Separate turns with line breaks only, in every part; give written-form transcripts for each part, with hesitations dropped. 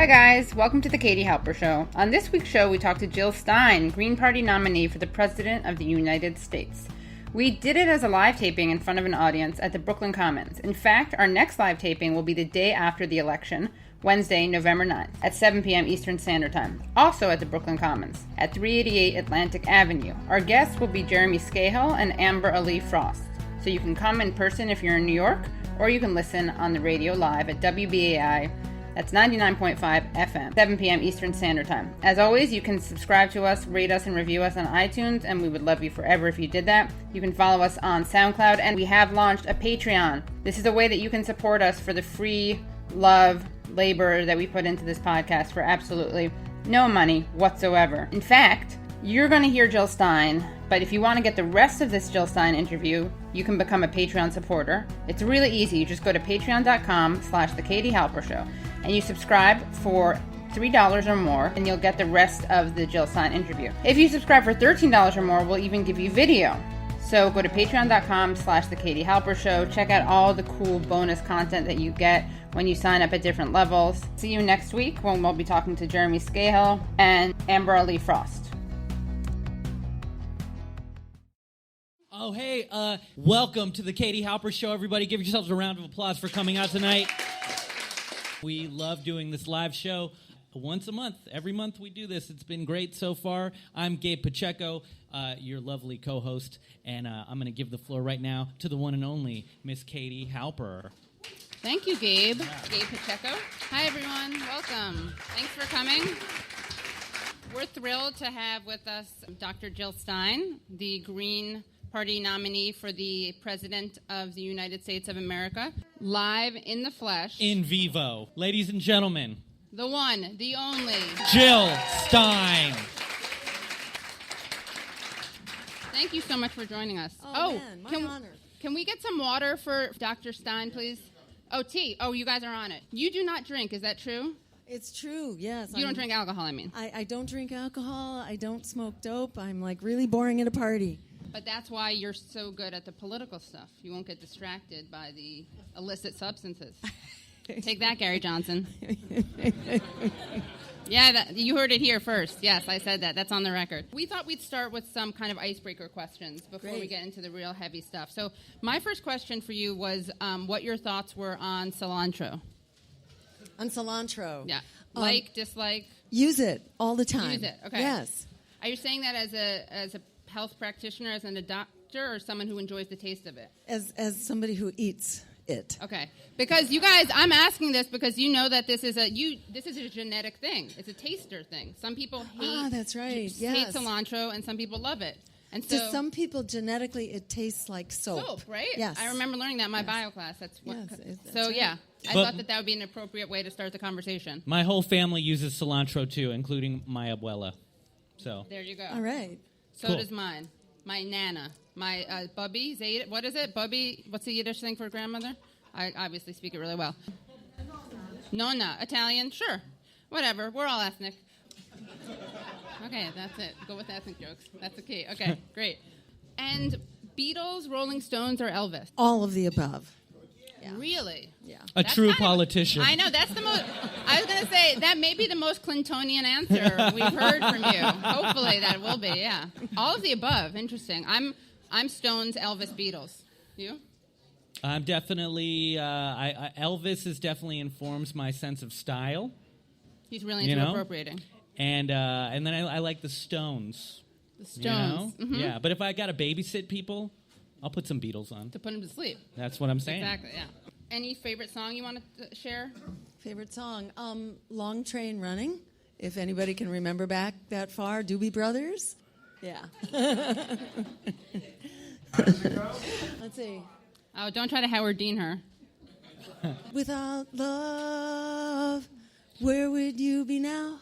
guys, welcome to the Katie Halper Show. On this week's show, we talked to Jill Stein, Green Party nominee for the President of the United States. We did it as a live taping in front of an audience at the Brooklyn Commons. In fact, our next live taping will be the day after the election, Wednesday, November 9th, at 7 p.m. Eastern Standard Time, also at the Brooklyn Commons, at 388 Atlantic Avenue. Our guests will be Jeremy Scahill and Amber Ali Frost. So you can come in person if you're in New York, or you can listen on the radio live at WBAI. That's 99.5 FM, 7 p.m. Eastern Standard Time. As always, you can subscribe to us, rate us, and review us on iTunes, and we would love you forever if you did that. You can follow us on SoundCloud, and we have launched a Patreon. This is a way that you can support us for the free love, labor that we put into this podcast for absolutely no money whatsoever. In fact, you're going to hear Jill Stein, but if you want to get the rest of this Jill Stein interview, you can become a Patreon supporter. It's really easy. You just go to patreon.com/The Katie Halper Show, and you subscribe for $3 or more, and you'll get the rest of the Jill Stein interview. If you subscribe for $13 or more, we'll even give you video. So go to patreon.com/The Katie Halper Show. Check out all the cool bonus content that you get when you sign up at different levels. See you next week when we'll be talking to Jeremy Scahill and Amber Ali Frost.
Oh, hey, welcome to the Katie Halper Show, everybody. Give yourselves a round of applause for coming out tonight. We love doing this live show once a month. Every month we do this. It's been great so far. I'm Gabe Pacheco, your lovely co-host, and I'm going to give the floor right now to the one and only Miss Katie Halper.
Thank you, Gabe. Yeah. Gabe Pacheco. Hi, everyone. Welcome. Thanks for coming. We're thrilled to have with us Dr. Jill Stein, the Green Party nominee for the President of the United States of America, live in the flesh.
In vivo. Ladies and gentlemen.
The one, the only.
Jill Stein.
Thank you so much for joining us.
Man, my honor.
Can we get some water for Dr. Stein, please? Oh, tea. Oh, you guys are on it. You do not drink, is that true?
It's true, yes.
You don't drink alcohol, I mean.
I don't drink alcohol. I don't smoke dope. I'm like really boring at a party.
But that's why you're so good at the political stuff. You won't get distracted by the illicit substances. Take that, Gary Johnson. Yeah, you heard it here first. Yes, I said that. That's on the record. We thought we'd start with some kind of icebreaker questions before we get into the real heavy stuff. So my first question for you was what your thoughts were on cilantro.
On cilantro?
Yeah. Like, dislike?
Use it all the time.
Use it, okay.
Yes.
Are you saying that as a health practitioner, as a doctor, or someone who enjoys the taste of it?
As somebody who eats it.
Okay. Because you guys, I'm asking this because you know that this is a genetic thing. It's a taster thing. Some people hate
that's right.
hate cilantro, and some people love it. And so
to some people, genetically, it tastes like soap.
Soap, right?
Yes.
I remember learning that in my bio class. That's what.
Yes,
so
right.
yeah, I thought that would be an appropriate way to start the conversation.
My whole family uses cilantro, too, including my abuela. So
there you go.
All right.
So does mine. My nana. My bubby. What is it? Bubby. What's the Yiddish thing for grandmother? I obviously speak it really well. Nonna. Italian. Sure. Whatever. We're all ethnic. Okay, that's it. Go with ethnic jokes. That's the key. Okay, great. And Beatles, Rolling Stones, or Elvis?
All of the above.
Yeah. Really?
Yeah.
That's true politician.
I know. That's the most. I was going to say that may be the most Clintonian answer we've heard from you. Hopefully that will be. Yeah. All of the above. Interesting. I'm Stones, Elvis, Beatles. You?
I'm definitely. Elvis definitely informs my sense of style.
He's really into appropriating.
And then I like the Stones.
The Stones.
You know? Mm-hmm. Yeah. But if I got to babysit people, I'll put some Beatles on.
To put them to sleep.
That's what I'm saying.
Exactly, yeah. Any favorite song you want to share?
Favorite song? Long Train Running, if anybody can remember back that far. Doobie Brothers? Yeah.
How does it go?
Let's see.
Oh, don't try to Howard Dean her.
Without love, where would you be now?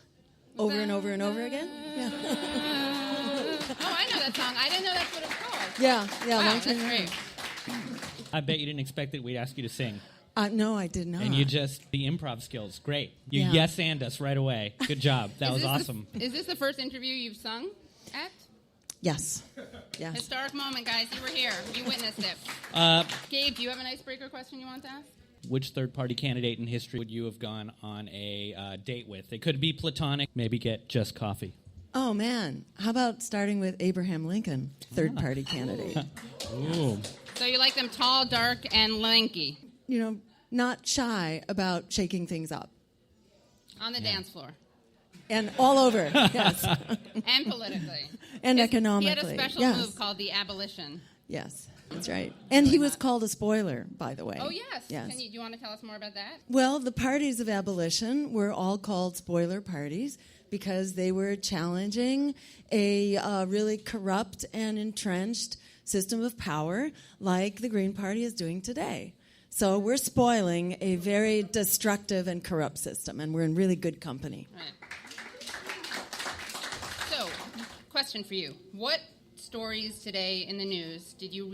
Over and over and over again? Yeah.
Oh, I know that song. I didn't know that's what it's called.
Yeah.
Wow,
Long Train
that's
Running.
great.
I bet you didn't expect that we'd ask you to sing.
No, I did not.
And the improv skills, great. You yes-and us right away. Good job. That was awesome.
Is this the first interview you've sung at?
Yes. Yeah.
Historic moment, guys. You were here. You witnessed it. Gabe, do you have an icebreaker question you want to ask?
which third-party candidate in history would you have gone on a date with? It could be platonic, maybe get just coffee.
Oh, man. How about starting with Abraham Lincoln, third-party candidate?
Ooh.
So you like them tall, dark, and lanky.
You know, not shy about shaking things up.
On the dance floor.
And all over, yes.
And politically.
And economically.
He had a special move called the abolition.
Yes, that's right. And he was called a spoiler, by the way.
Oh, yes.
Yes.
Do you want to tell us more about that?
Well, the parties of abolition were all called spoiler parties because they were challenging a really corrupt and entrenched system of power like the Green Party is doing today. So we're spoiling a very destructive and corrupt system, and we're in really good company.
Right. So, question for you. What stories today in the news did you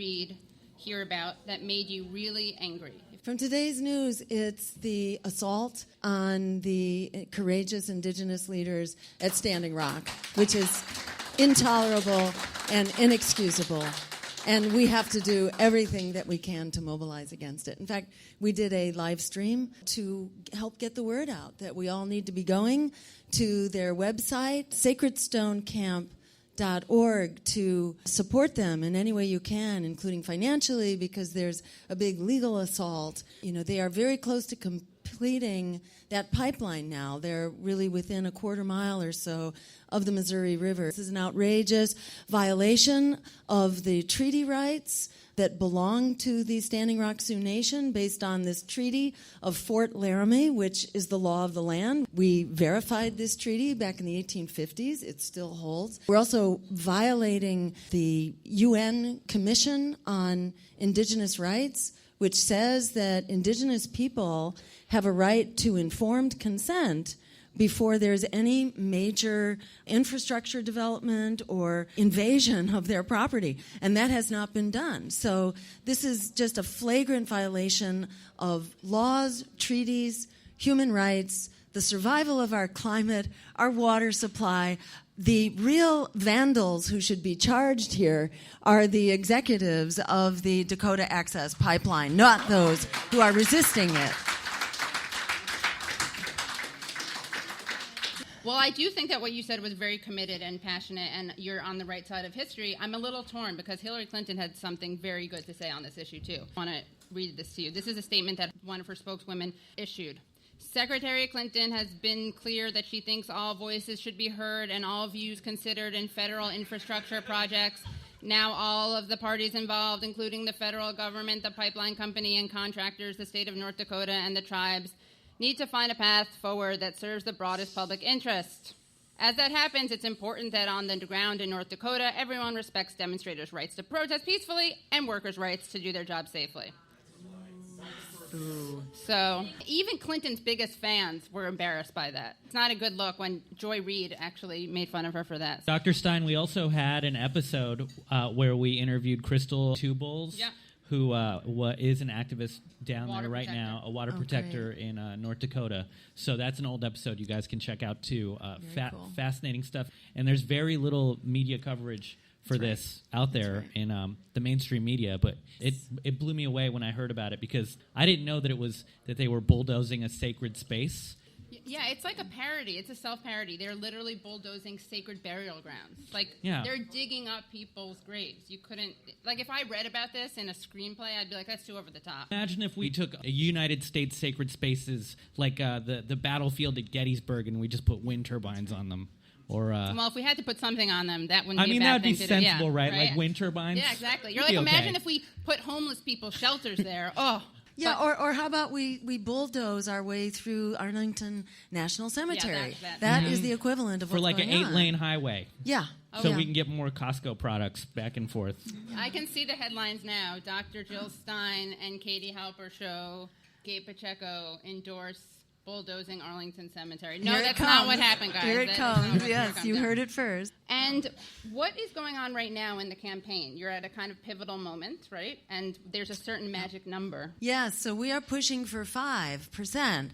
hear about that made you really angry?
From today's news, it's the assault on the courageous indigenous leaders at Standing Rock, which is intolerable and inexcusable. And we have to do everything that we can to mobilize against it. In fact, we did a live stream to help get the word out that we all need to be going to their website, sacredstonecamp.org, to support them in any way you can, including financially, because there's a big legal assault. You know, they are very close to completing that pipeline now. They're really within a quarter mile or so of the Missouri River. This is an outrageous violation of the treaty rights that belong to the Standing Rock Sioux Nation based on this treaty of Fort Laramie, which is the law of the land. We verified this treaty back in the 1850s. It still holds. We're also violating the UN Commission on Indigenous Rights, which says that indigenous people have a right to informed consent before there's any major infrastructure development or invasion of their property. And that has not been done. So this is just a flagrant violation of laws, treaties, human rights, the survival of our climate, our water supply. The real vandals who should be charged here are the executives of the Dakota Access Pipeline, not those who are resisting it.
Well, I do think that what you said was very committed and passionate, and you're on the right side of history. I'm a little torn because Hillary Clinton had something very good to say on this issue, too. I want to read this to you. This is a statement that one of her spokeswomen issued. Secretary Clinton has been clear that she thinks all voices should be heard and all views considered in federal infrastructure projects. Now all of the parties involved, including the federal government, the pipeline company, and contractors, the state of North Dakota, and the tribes, need to find a path forward that serves the broadest public interest. As that happens, it's important that on the ground in North Dakota, everyone respects demonstrators' rights to protest peacefully and workers' rights to do their job safely. Ooh. So even Clinton's biggest fans were embarrassed by that. It's not a good look when Joy Reid actually made fun of her for that.
Dr. Stein, we also had an episode where we interviewed Crystal Tubles. Yeah. Who is an activist down there right now, a water protector in North Dakota. So that's an old episode you guys can check out, too. Cool. Fascinating stuff. And there's very little media coverage for this out there in the mainstream media, but it blew me away when I heard about it because I didn't know that they were bulldozing a sacred space.
Yeah, it's like a parody. It's a self-parody. They're literally bulldozing sacred burial grounds. They're digging up people's graves. You couldn't... if I read about this in a screenplay, I'd be like, that's too over the top.
Imagine if we took a United States sacred spaces, like the battlefield at Gettysburg, and we just put wind turbines on them. Or
well, if we had to put something on them, that wouldn't be a bad thing to do.
That'd be sensible, right? Like wind turbines?
Yeah, exactly. You're like, imagine if we put homeless people shelters there. Oh...
Yeah, or how about we bulldoze our way through Arlington National Cemetery?
Yeah,
that is the equivalent of what's going on.
For an 8-lane highway.
Yeah.
We can get more Costco products back and forth.
I can see the headlines now. Dr. Jill Stein and Katie Halper show Gabe Pacheco endorse bulldozing Arlington Cemetery. No, that's not what happened, guys.
Here it comes. Yes, you heard it first.
And what is going on right now in the campaign? You're at a kind of pivotal moment, right? And there's a certain magic number.
Yes, so we are pushing for 5%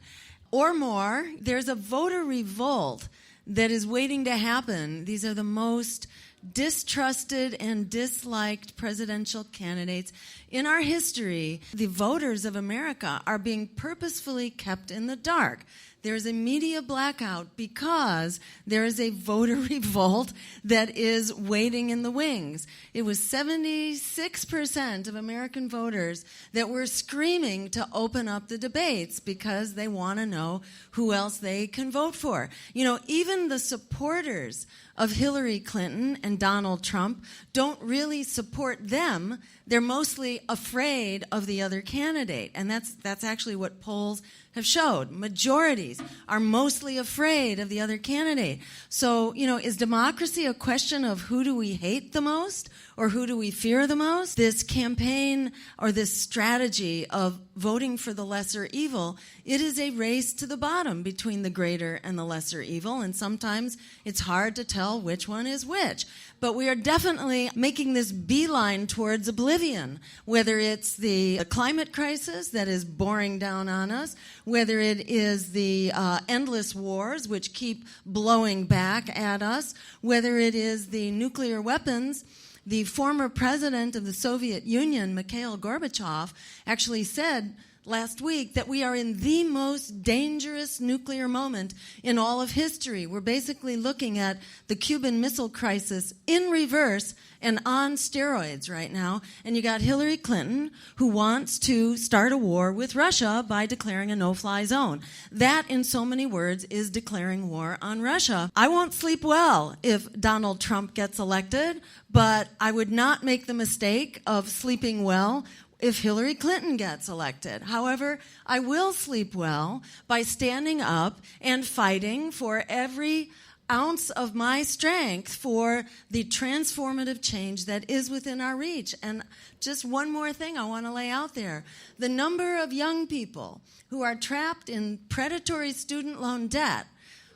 or more. There's a voter revolt that is waiting to happen. These are the most distrusted and disliked presidential candidates in our history. The voters of America are being purposefully kept in the dark. There's a media blackout because there is a voter revolt that is waiting in the wings. It was 76% of American voters that were screaming to open up the debates because they want to know who else they can vote for. You know, even the supporters of Hillary Clinton and Donald Trump don't really support them. They're mostly afraid of the other candidate. And that's actually what polls have showed. Majorities are mostly afraid of the other candidate. So, you know, is democracy a question of who do we hate the most or who do we fear the most? This campaign or this strategy of voting for the lesser evil, it is a race to the bottom between the greater and the lesser evil, and sometimes it's hard to tell which one is which. But we are definitely making this beeline towards oblivion, whether it's the climate crisis that is boring down on us, whether it is the endless wars which keep blowing back at us, whether it is the nuclear weapons. The former president of the Soviet Union, Mikhail Gorbachev, actually said last week that we are in the most dangerous nuclear moment in all of history. We're basically looking at the Cuban Missile Crisis in reverse and on steroids right now. And you got Hillary Clinton, who wants to start a war with Russia by declaring a no-fly zone. That, in so many words, is declaring war on Russia. I won't sleep well if Donald Trump gets elected, but I would not make the mistake of sleeping well if Hillary Clinton gets elected. However, I will sleep well by standing up and fighting for every ounce of my strength for the transformative change that is within our reach. And just one more thing I want to lay out there. The number of young people who are trapped in predatory student loan debt,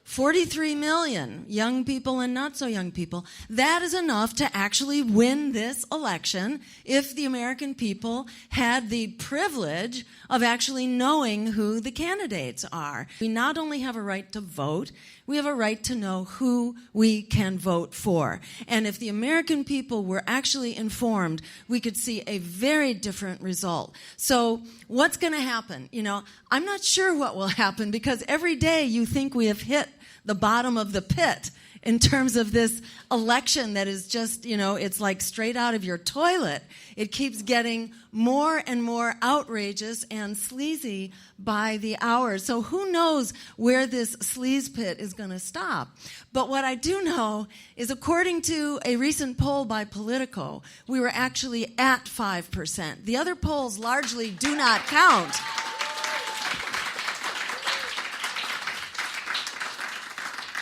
43 million young people and not so young people. That is enough to actually win this election if the American people had the privilege of actually knowing who the candidates are. We not only have a right to vote, we have a right to know who we can vote for. And if the American people were actually informed, we could see a very different result. So what's going to happen? You know, I'm not sure what will happen because every day you think we have hit the bottom of the pit in terms of this election that is just, you know, it's like straight out of your toilet. It keeps getting more and more outrageous and sleazy by the hour. So who knows where this sleaze pit is going to stop? But what I do know is according to a recent poll by Politico, we were actually at 5%. The other polls largely do not count.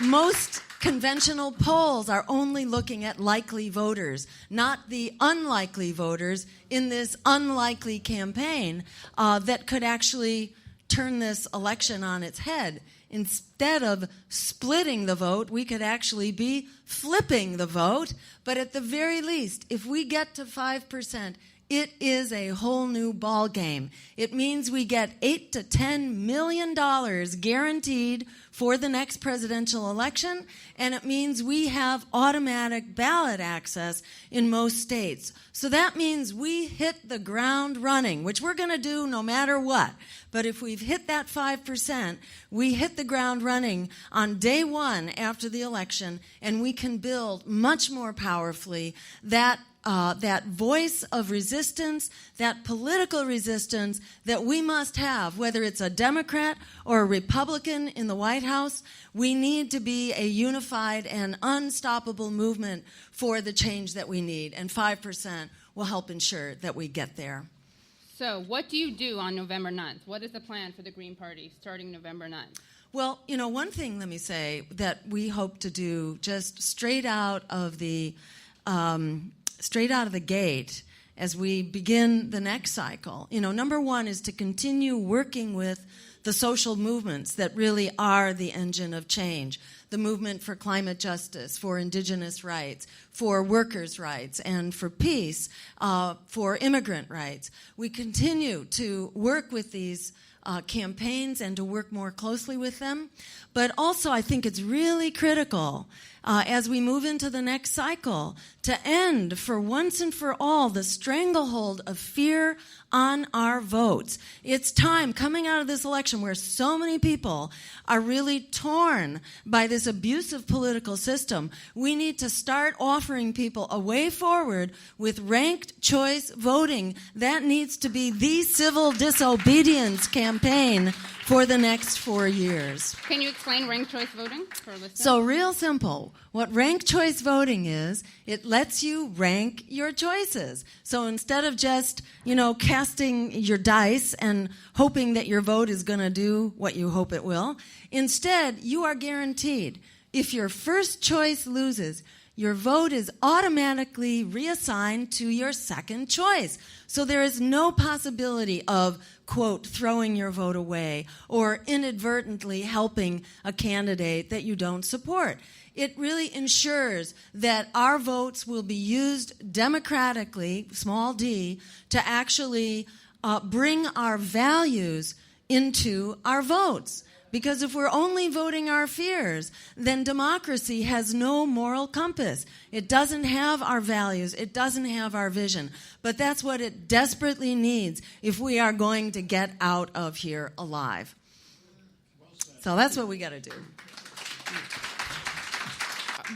Most conventional polls are only looking at likely voters, not the unlikely voters in this unlikely campaign that could actually turn this election on its head. Instead of splitting the vote, we could actually be flipping the vote. But at the very least, if we get to 5%, it is a whole new ball game. It means we get $8 to $10 million guaranteed for the next presidential election, and it means we have automatic ballot access in most states. So that means we hit the ground running, which we're going to do no matter what. But if we've hit that 5%, we hit the ground running on day one after the election, and we can build much more powerfully that voice of resistance, that political resistance that we must have, whether it's a Democrat or a Republican in the White House. We need to be a unified and unstoppable movement for the change that we need, and 5% will help ensure that we get there.
So what do you do on November 9th? What is the plan for the Green Party starting November 9th?
Well, you know, one thing, let me say, that we hope to do just straight out of the gate as we begin the next cycle. You know, number one is to continue working with the social movements that really are the engine of change. The movement for climate justice, for indigenous rights, for workers' rights, and for peace, for immigrant rights. We continue to work with these campaigns and to work more closely with them. But also I think it's really critical as we move into the next cycle, to end for once and for all the stranglehold of fear on our votes. It's time, coming out of this election where so many people are really torn by this abusive political system, we need to start offering people a way forward with ranked choice voting. That needs to be the civil disobedience campaign for the next 4 years.
Can you explain ranked choice voting for listeners?
So real simple. What ranked choice voting is, it lets you rank your choices. So instead of just, casting your dice and hoping that your vote is going to do what you hope it will, instead you are guaranteed if your first choice loses, your vote is automatically reassigned to your second choice. So there is no possibility of, quote, throwing your vote away or inadvertently helping a candidate that you don't support. It really ensures that our votes will be used democratically, small d, to actually bring our values into our votes. Because if we're only voting our fears, then democracy has no moral compass. It doesn't have our values. It doesn't have our vision. But that's what it desperately needs if we are going to get out of here alive. So that's what we got to do.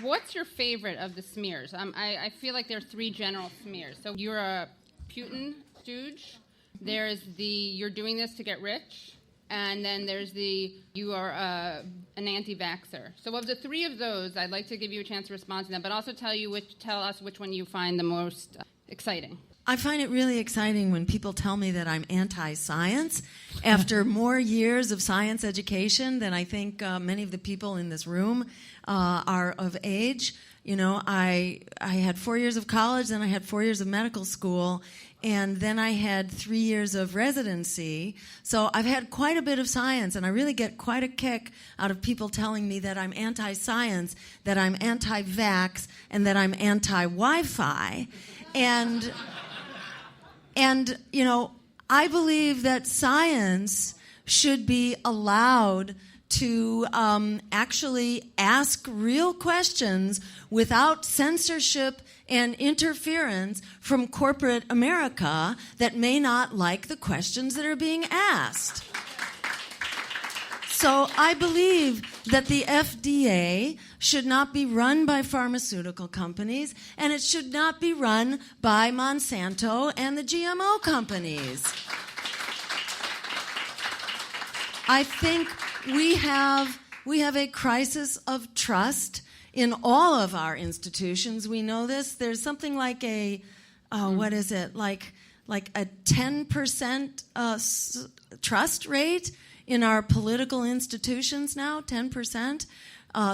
What's your favorite of the smears? I feel like there are three general smears. So you're a Putin stooge. There's the you're doing this to get rich. And then there's the you are an anti-vaxxer. So of the three of those, I'd like to give you a chance to respond to them, but also tell us which one you find the most exciting.
I find it really exciting when people tell me that I'm anti-science after more years of science education than I think many of the people in this room are of age. I had 4 years of college, then I had 4 years of medical school, and then I had 3 years of residency. So I've had quite a bit of science, and I really get quite a kick out of people telling me that I'm anti-science, that I'm anti-vax, and that I'm anti-Wi-Fi. And I believe that science should be allowed to actually ask real questions without censorship and interference from corporate America that may not like the questions that are being asked. So I believe that the FDA should not be run by pharmaceutical companies, and it should not be run by Monsanto and the GMO companies. I think we have a crisis of trust in all of our institutions. We know this. There's something like a 10% trust rate in our political institutions now. 10%,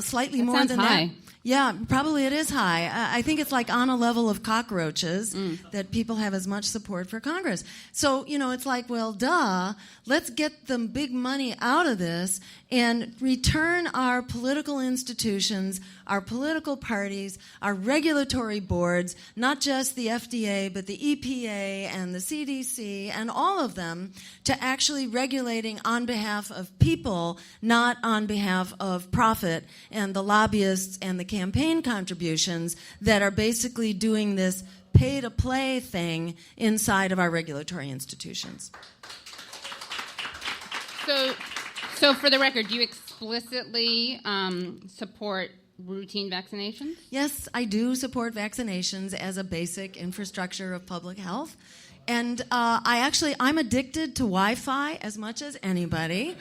slightly more than
high.
that. Yeah, probably it is high. I think it's like on a level of cockroaches that people have as much support for Congress. So, it's like, well, duh, let's get the big money out of this and return our political institutions, our political parties, our regulatory boards, not just the FDA, but the EPA and the CDC and all of them, to actually regulating on behalf of people, not on behalf of profit and the lobbyists and the campaign contributions that are basically doing this pay-to-play thing inside of our regulatory institutions.
So for the record, do you explicitly support routine vaccinations?
Yes, I do support vaccinations as a basic infrastructure of public health. And I'm addicted to Wi-Fi as much as anybody.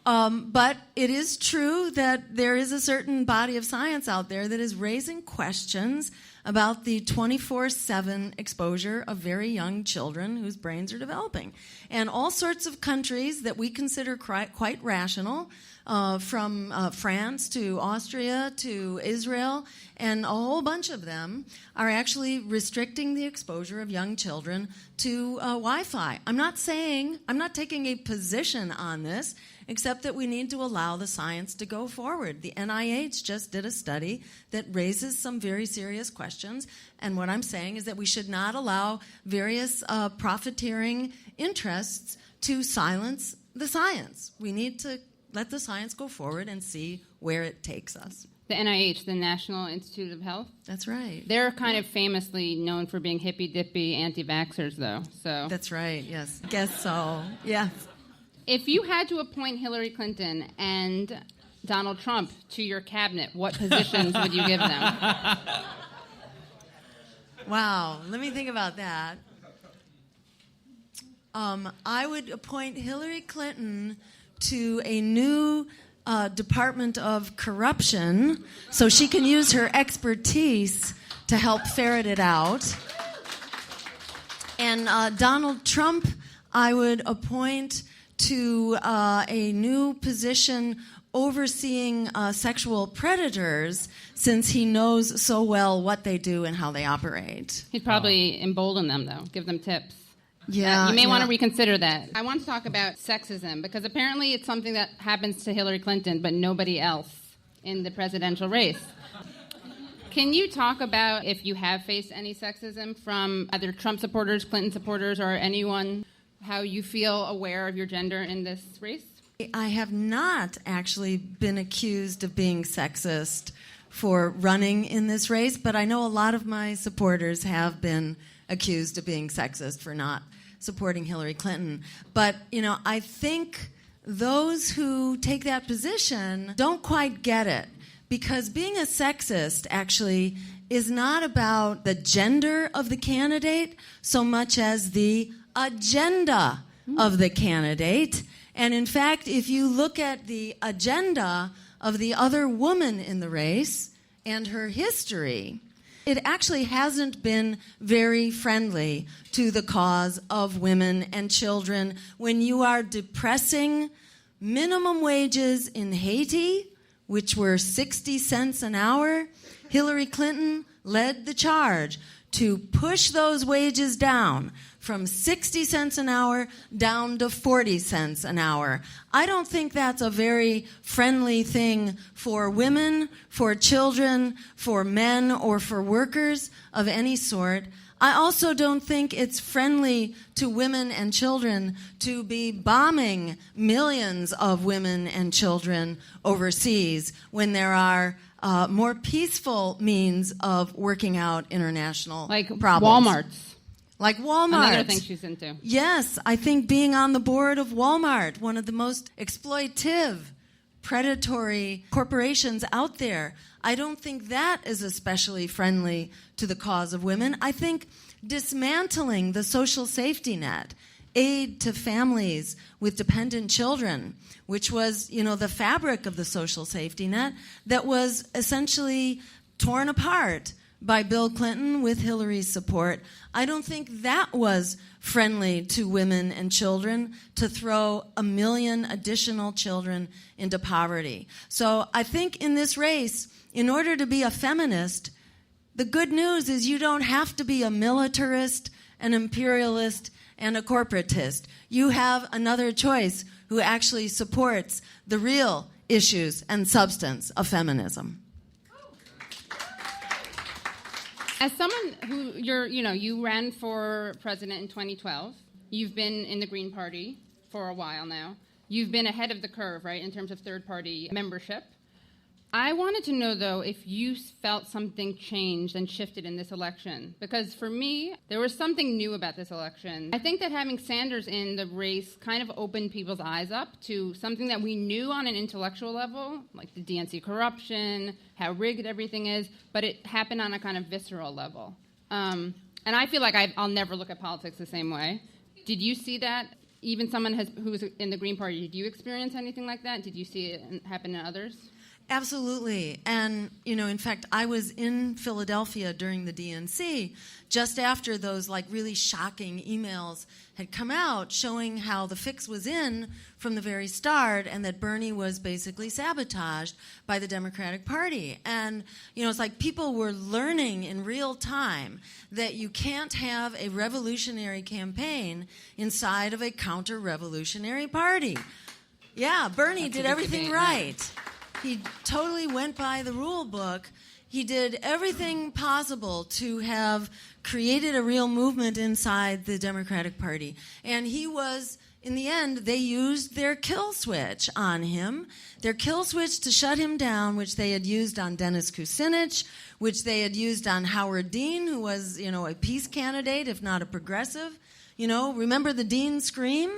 But it is true that there is a certain body of science out there that is raising questions about the 24/7 exposure of very young children whose brains are developing. And all sorts of countries that we consider quite rational, from France to Austria to Israel, and a whole bunch of them are actually restricting the exposure of young children to Wi-Fi. I'm not taking a position on this, except that we need to allow the science to go forward. The NIH just did a study that raises some very serious questions, and what I'm saying is that we should not allow various profiteering interests to silence the science. We need to let the science go forward and see where it takes us.
The NIH, the National Institute of Health.
That's right.
They're kind of famously known for being hippy-dippy anti-vaxxers, though. So
that's right, yes. Guess so, yes.
If you had to appoint Hillary Clinton and Donald Trump to your cabinet, what positions would you give them?
Wow, let me think about that. I would appoint Hillary Clinton to a new Department of Corruption so she can use her expertise to help ferret it out. And Donald Trump, I would appoint to a new position overseeing sexual predators, since he knows so well what they do and how they operate.
He'd probably embolden them, though, give them tips.
Yeah,
you may want to reconsider that. I want to talk about sexism, because apparently it's something that happens to Hillary Clinton, but nobody else in the presidential race. Can you talk about if you have faced any sexism from either Trump supporters, Clinton supporters, or anyone, how you feel aware of your gender in this race?
I have not actually been accused of being sexist for running in this race, but I know a lot of my supporters have been accused of being sexist for not supporting Hillary Clinton. But, I think those who take that position don't quite get it, because being a sexist actually is not about the gender of the candidate so much as the agenda of the candidate. And in fact, if you look at the agenda of the other woman in the race and her history, it actually hasn't been very friendly to the cause of women and children. When you are depressing minimum wages in Haiti, which were 60 cents an hour, Hillary Clinton led the charge to push those wages down from 60 cents an hour down to 40 cents an hour. I don't think that's a very friendly thing for women, for children, for men, or for workers of any sort. I also don't think it's friendly to women and children to be bombing millions of women and children overseas when there are more peaceful means of working out international problems. Like Walmart.
Another thing she's into.
Yes, I think being on the board of Walmart, one of the most exploitive, predatory corporations out there, I don't think that is especially friendly to the cause of women. I think dismantling the social safety net, aid to families with dependent children, which was, the fabric of the social safety net that was essentially torn apart by Bill Clinton with Hillary's support. I don't think that was friendly to women and children, to throw 1 million additional children into poverty. So I think in this race, in order to be a feminist, the good news is you don't have to be a militarist, an imperialist, and a corporatist. You have another choice who actually supports the real issues and substance of feminism.
As someone who you ran for president in 2012, you've been in the Green Party for a while now. You've been ahead of the curve, right, in terms of third-party membership. I wanted to know, though, if you felt something changed and shifted in this election. Because for me, there was something new about this election. I think that having Sanders in the race kind of opened people's eyes up to something that we knew on an intellectual level, like the DNC corruption, how rigged everything is, but it happened on a kind of visceral level. And I feel like I'll never look at politics the same way. Did you see that? Even someone who was in the Green Party, did you experience anything like that? Did you see it happen in others?
Absolutely. And, in fact, I was in Philadelphia during the DNC just after those, really shocking emails had come out showing how the fix was in from the very start and that Bernie was basically sabotaged by the Democratic Party. And, it's like people were learning in real time that you can't have a revolutionary campaign inside of a counter-revolutionary party. Yeah, Bernie did everything right. He totally went by the rule book. He did everything possible to have created a real movement inside the Democratic Party. And he was in the end, they used their kill switch on him, their kill switch to shut him down, which they had used on Dennis Kucinich, which they had used on Howard Dean, who was, a peace candidate, if not a progressive. Remember the Dean scream?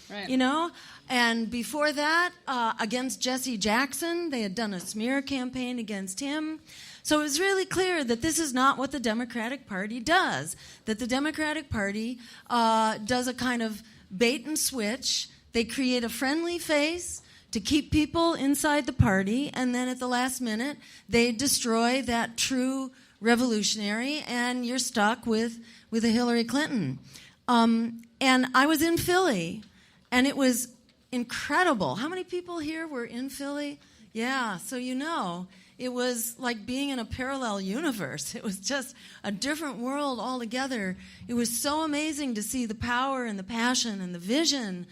Right.
And before that, against Jesse Jackson, they had done a smear campaign against him. So it was really clear that this is not what the Democratic Party does, that the Democratic Party does a kind of bait and switch. They create a friendly face to keep people inside the party, and then at the last minute, they destroy that true revolutionary, and you're stuck with a Hillary Clinton. And I was in Philly, and it was incredible. How many people here were in Philly? Yeah, so it was like being in a parallel universe. It was just a different world altogether. It was so amazing to see the power and the passion and the vision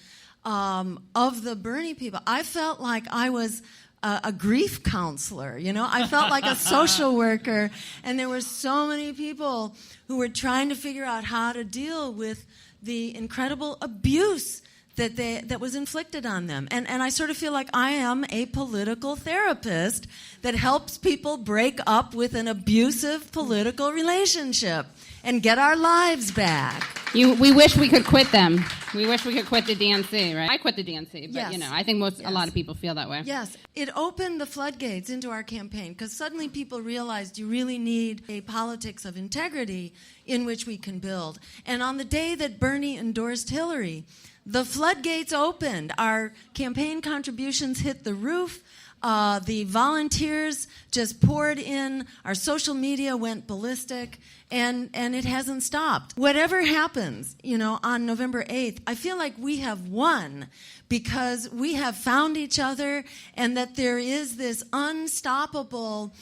of the Bernie people. I felt like I was a grief counselor, I felt like a social worker, and there were so many people who were trying to figure out how to deal with the incredible abuse that was inflicted on them. And I sort of feel like I am a political therapist that helps people break up with an abusive political relationship and get our lives back.
We wish we could quit them. We wish we could quit the DNC, right? I quit the DNC, but
yes.
I think a lot of people feel that way.
Yes, it opened the floodgates into our campaign because suddenly people realized you really need a politics of integrity in which we can build. And on the day that Bernie endorsed Hillary, the floodgates opened. Our campaign contributions hit the roof. The volunteers just poured in. Our social media went ballistic, and it hasn't stopped. Whatever happens, on November 8th, I feel like we have won because we have found each other and that there is this unstoppable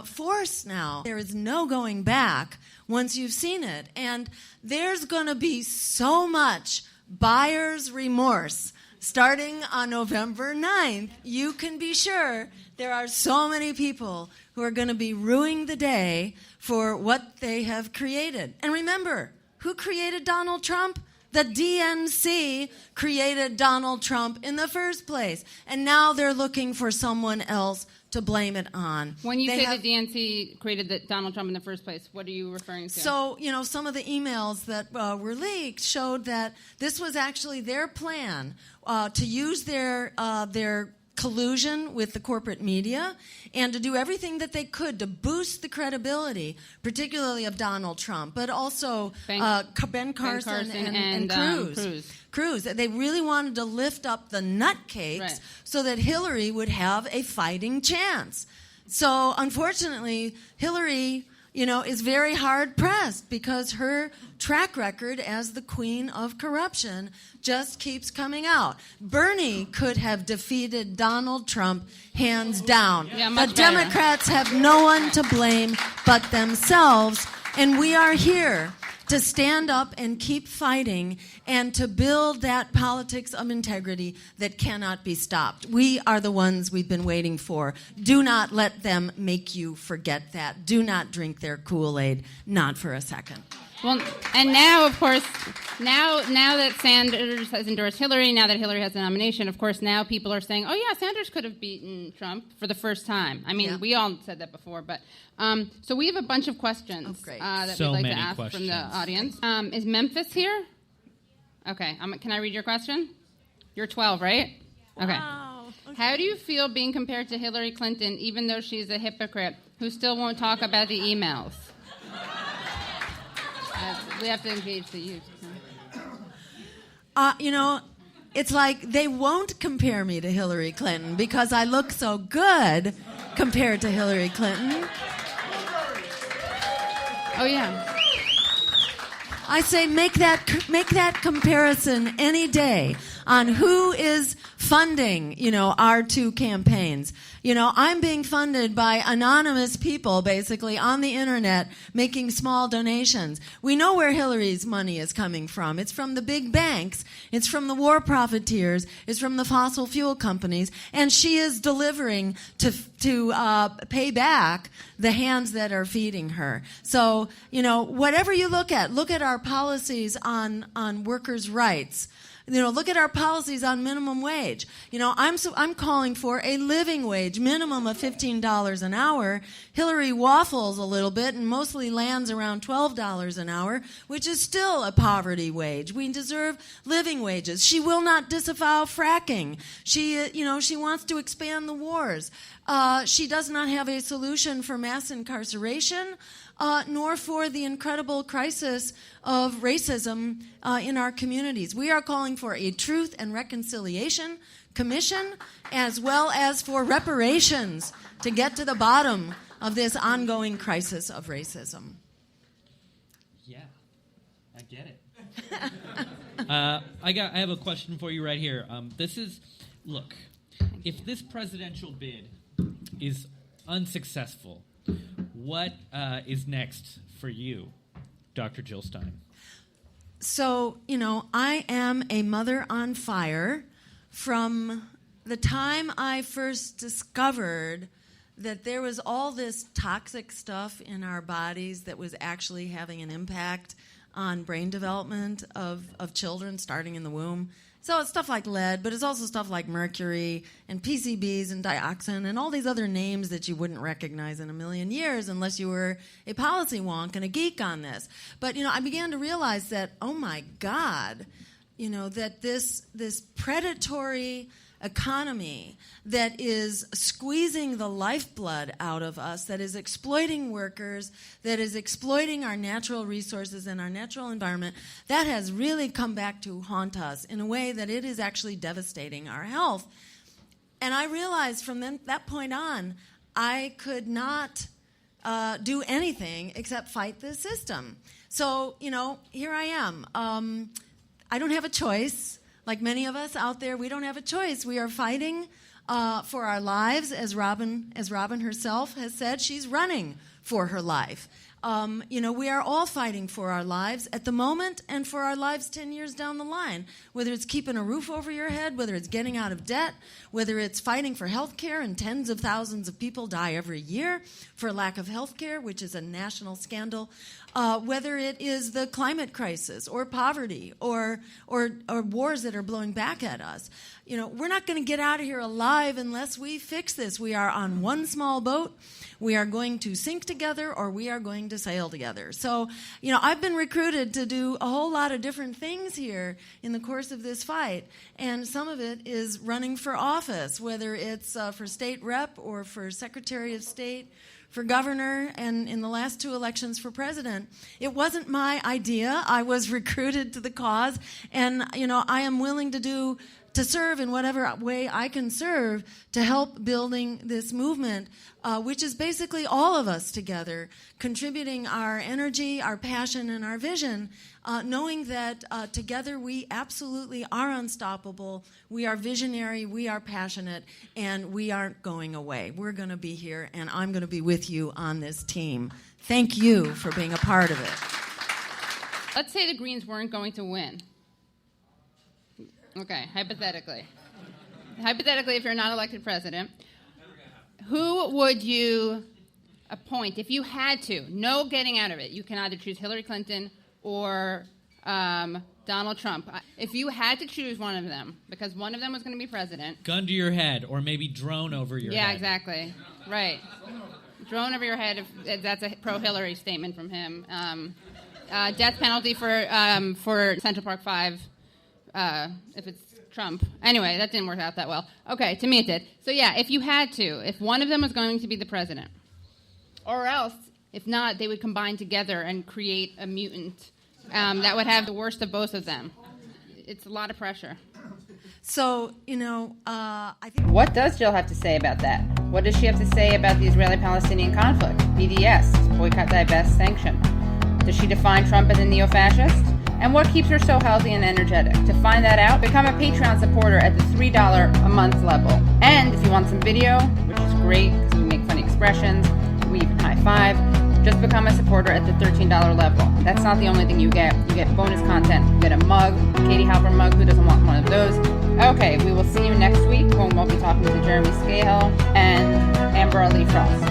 force now. There is no going back once you've seen it. And there's going to be so much buyer's remorse starting on November 9th. You can be sure there are so many people who are going to be ruining the day for what they have created. And remember, who created Donald Trump? The DNC created Donald Trump in the first place. And now they're looking for someone else to blame it on.
When you say the DNC created Donald Trump in the first place, what are you referring to?
So, some of the emails that were leaked showed that this was actually their plan to use their collusion with the corporate media and to do everything that they could to boost the credibility, particularly of Donald Trump, but also Ben Carson and Cruz. They really wanted to lift up the nutcakes so that Hillary would have a fighting chance. So, unfortunately, Hillary, is very hard-pressed because her track record as the queen of corruption just keeps coming out. Bernie could have defeated Donald Trump hands down. The Democrats have no one to blame but themselves, and we are here to stand up and keep fighting and to build that politics of integrity that cannot be stopped. We are the ones we've been waiting for. Do not let them make you forget that. Do not drink their Kool-Aid, not for a second.
Well, and now, of course, now that Sanders has endorsed Hillary, now that Hillary has a nomination, of course, now people are saying, oh, yeah, Sanders could have beaten Trump for the first time. I mean, we all said that before, but so we have a bunch of questions that we'd like to ask from the audience. Is Memphis here? Okay, can I read your question? You're 12, right? Okay.
Wow. Okay.
How do you feel being compared to Hillary Clinton, even though she's a hypocrite who still won't talk about the emails? We have to engage the youth.
It's like they won't compare me to Hillary Clinton because I look so good compared to Hillary Clinton.
Oh, yeah.
I say make that comparison any day on who is funding, our two campaigns. I'm being funded by anonymous people, basically, on the internet, making small donations. We know where Hillary's money is coming from. It's from the big banks. It's from the war profiteers. It's from the fossil fuel companies. And she is delivering to pay back the hands that are feeding her. So, whatever you look at our policies on workers' rights. Look at our policies on minimum wage. I'm calling for a living wage, minimum of $15 an hour. Hillary waffles a little bit and mostly lands around $12 an hour, which is still a poverty wage. We deserve living wages. She will not disavow fracking. She wants to expand the wars. She does not have a solution for mass incarceration, nor for the incredible crisis of racism in our communities. We are calling for a Truth and Reconciliation Commission, as well as for reparations to get to the bottom of this ongoing crisis of racism.
Yeah, I get it. I have a question for you right here. Look, if this presidential bid is unsuccessful, what is next for you, Dr. Jill Stein?
So, I am a mother on fire. From the time I first discovered that there was all this toxic stuff in our bodies that was actually having an impact on brain development of children starting in the womb. So it's stuff like lead, but it's also stuff like mercury and PCBs and dioxin and all these other names that you wouldn't recognize in a million years unless you were a policy wonk and a geek on this. But, I began to realize that, oh my God, that this predatory economy that is squeezing the lifeblood out of us, that is exploiting workers, that is exploiting our natural resources and our natural environment, that has really come back to haunt us in a way that it is actually devastating our health. And I realized from that point on, I could not do anything except fight this system. So, here I am. I don't have a choice. Like many of us out there, we don't have a choice. We are fighting for our lives, as Robin herself has said. She's running for her life. We are all fighting for our lives at the moment and for our lives 10 years down the line, whether it's keeping a roof over your head, whether it's getting out of debt, whether it's fighting for health care, and tens of thousands of people die every year for lack of health care, which is a national scandal, whether it is the climate crisis or poverty or wars that are blowing back at us. We're not going to get out of here alive unless we fix this. We are on one small boat. We are going to sink together, or we are going to sail together. So, I've been recruited to do a whole lot of different things here in the course of this fight, and some of it is running for office, whether it's for state rep or for Secretary of State, for governor, and in the last two elections for president. It wasn't my idea. I was recruited to the cause, and I am willing to serve in whatever way I can serve to help building this movement, which is basically all of us together, contributing our energy, our passion, and our vision, knowing that together we absolutely are unstoppable, we are visionary, we are passionate, and we aren't going away. We're going to be here, and I'm going to be with you on this team. Thank you for being a part of it.
Let's say the Greens weren't going to win. Okay, hypothetically. Hypothetically, if you're not elected president, who would you appoint if you had to? No getting out of it. You can either choose Hillary Clinton or Donald Trump. If you had to choose one of them, because one of them was going to be president.
Gun to your head, or maybe drone over your head.
Yeah, exactly. Right. Drone over your head, if that's a pro-Hillary statement from him. Death penalty for Central Park 5. If it's Trump. Anyway, that didn't work out that well. Okay, to me it did. So yeah, if you had to, if one of them was going to be the president, or else, if not, they would combine together and create a mutant that would have the worst of both of them. It's a lot of pressure.
So, I think...
What does Jill have to say about that? What does she have to say about the Israeli-Palestinian conflict? BDS, boycott, divest, sanction. Does she define Trump as a neo-fascist? And what keeps her so healthy and energetic? To find that out, become a Patreon supporter at the $3 a month level. And if you want some video, which is great because we make funny expressions, we even high five, just become a supporter at the $13 level. That's not the only thing you get. You get bonus content. You get a mug, Katie Halper mug. Who doesn't want one of those? Okay, we will see you next week when we'll be talking to Jeremy Scahill and Amber Lee Frost.